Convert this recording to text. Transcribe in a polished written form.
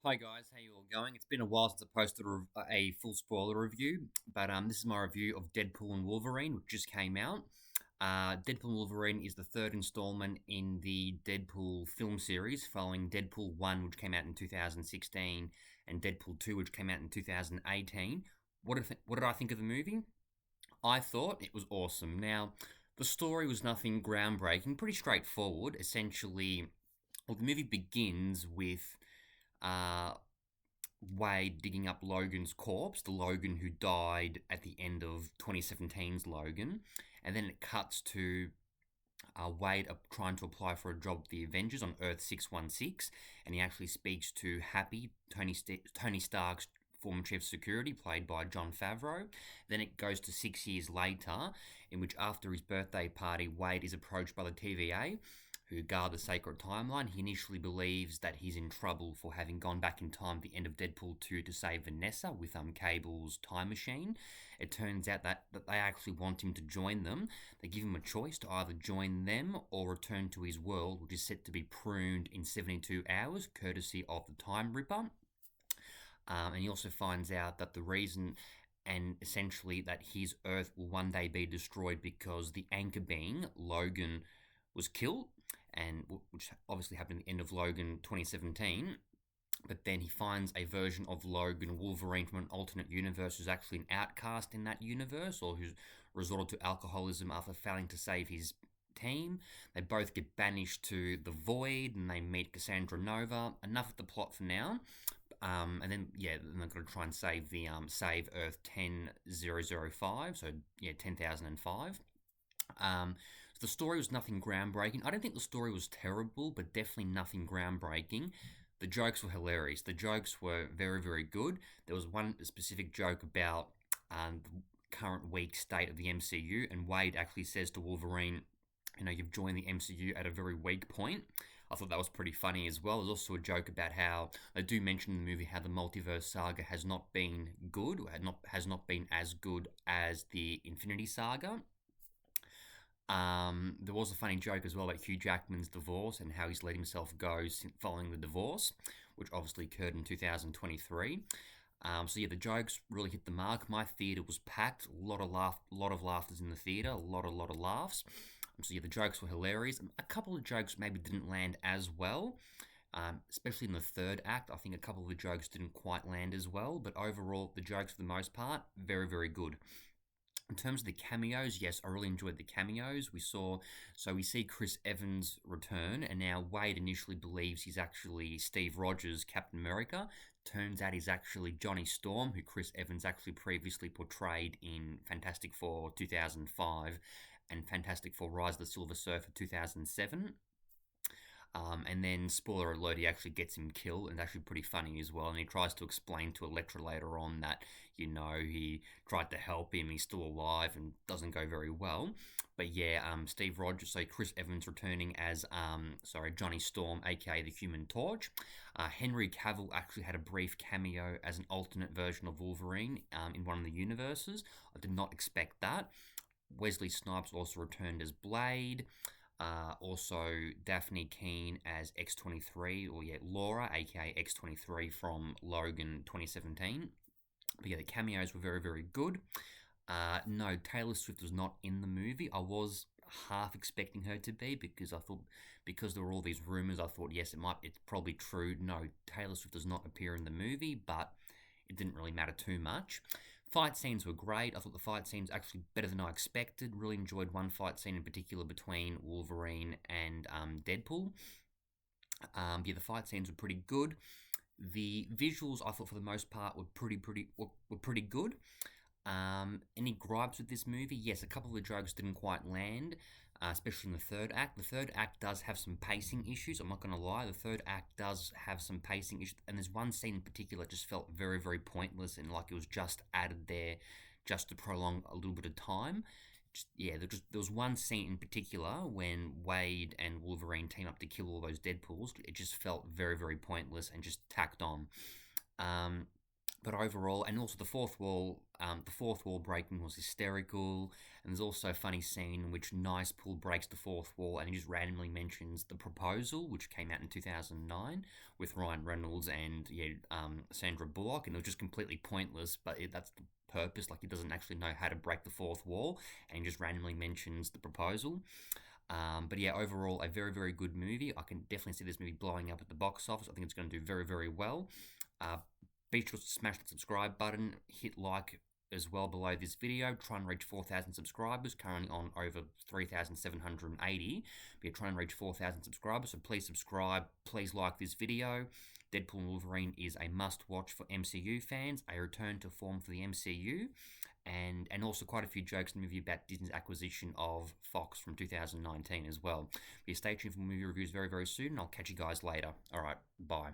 Hi guys, how you all going? It's been a while since I posted a full spoiler review, but this is my review of Deadpool and Wolverine, which just came out. Deadpool and Wolverine is the third installment in the Deadpool film series, following Deadpool 1, which came out in 2016, and Deadpool 2, which came out in 2018. What did I think of the movie? I thought it was awesome. Now, the story was nothing groundbreaking, pretty straightforward. Essentially, the movie begins with uh, Wade digging up Logan's corpse, the Logan who died at the end of 2017's Logan, and then it cuts to Wade trying to apply for a job with the Avengers on Earth 616, and he actually speaks to Happy, Tony Stark's former chief of security, played by Jon Favreau. Then it goes to 6 years later, in which after his birthday party, Wade is approached by the TVA, who guard the sacred timeline. He initially believes that he's in trouble for having gone back in time at the end of Deadpool 2 to save Vanessa with Cable's time machine. It turns out that they actually want him to join them. They give him a choice to either join them or return to his world, which is set to be pruned in 72 hours, courtesy of the Time Ripper. And he also finds out that the reason and essentially that his Earth will one day be destroyed because the anchor being, Logan, was killed, and which obviously happened at the end of Logan 2017. But then he finds a version of Logan Wolverine from an alternate universe who's actually an outcast in that universe, or who's resorted to alcoholism after failing to save his team. They both get banished to the Void, and they meet Cassandra Nova. Enough of the plot for now. And then then they've got to try and save Earth 10005. So 10,005. So the story was nothing groundbreaking. I don't think the story was terrible, but definitely nothing groundbreaking. The jokes were hilarious. The jokes were very, very good. There was one specific joke about the current weak state of the MCU, and Wade actually says to Wolverine, you've joined the MCU at a very weak point. I thought that was pretty funny as well. There's also a joke about how they do mention in the movie how the multiverse saga has not been good, or has not been as good as the Infinity Saga. There was a funny joke as well about Hugh Jackman's divorce and how he's let himself go following the divorce, which obviously occurred in 2023. The jokes really hit the mark. My theatre was packed, a lot of laughters in the theatre, a lot of laughs. The jokes were hilarious. A couple of jokes maybe didn't land as well, especially in the third act. I think a couple of the jokes didn't quite land as well, but overall, the jokes for the most part, very, very good. In terms of the cameos, yes, I really enjoyed the cameos. We see Chris Evans return, and now Wade initially believes he's actually Steve Rogers, Captain America. Turns out he's actually Johnny Storm, who Chris Evans actually previously portrayed in Fantastic Four 2005 and Fantastic Four Rise of the Silver Surfer 2007. And then, spoiler alert, he actually gets him killed, and it's actually pretty funny as well. And he tries to explain to Elektra later on that, he tried to help him, he's still alive, and doesn't go very well. But Steve Rogers, so Chris Evans returning as, Johnny Storm, aka the Human Torch. Henry Cavill actually had a brief cameo as an alternate version of Wolverine in one of the universes. I did not expect that. Wesley Snipes also returned as Blade. Also, Daphne Keane as X-23, or Laura, aka X-23 from Logan 2017. But the cameos were very, very good. No, Taylor Swift was not in the movie. I was half expecting her to be, because I thought, because there were all these rumors, I thought, yes, it's probably true. No, Taylor Swift does not appear in the movie, but it didn't really matter too much. Fight scenes were great. I thought the fight scenes actually better than I expected. Really enjoyed one fight scene in particular between Wolverine and Deadpool. The fight scenes were pretty good. The visuals, I thought, for the most part, were pretty good. Any gripes with this movie? Yes, a couple of the jokes didn't quite land, especially in the third act. The third act does have some pacing issues. I'm not going to lie. The third act does have some pacing issues, and there's one scene in particular that just felt very, very pointless and like it was just added there just to prolong a little bit of time. There was one scene in particular when Wade and Wolverine team up to kill all those Deadpools. It just felt very, very pointless and just tacked on. But overall, and also the fourth wall breaking was hysterical. And there's also a funny scene in which Nice Pool breaks the fourth wall, and he just randomly mentions The Proposal, which came out in 2009 with Ryan Reynolds and Sandra Bullock, and it was just completely pointless. But that's the purpose. Like, he doesn't actually know how to break the fourth wall, and he just randomly mentions The Proposal. But yeah, overall, a very, very good movie. I can definitely see this movie blowing up at the box office. I think it's going to do very, very well. Uh, be sure to smash the subscribe button, hit like as well below this video. Try and reach 4,000 subscribers, currently on over 3,780. We're trying to reach 4,000 subscribers, so please subscribe, please like this video. Deadpool and Wolverine is a must-watch for MCU fans, a return to form for the MCU, and also quite a few jokes in the movie about Disney's acquisition of Fox from 2019 as well. But stay tuned for movie reviews very, very soon, and I'll catch you guys later. Alright, bye.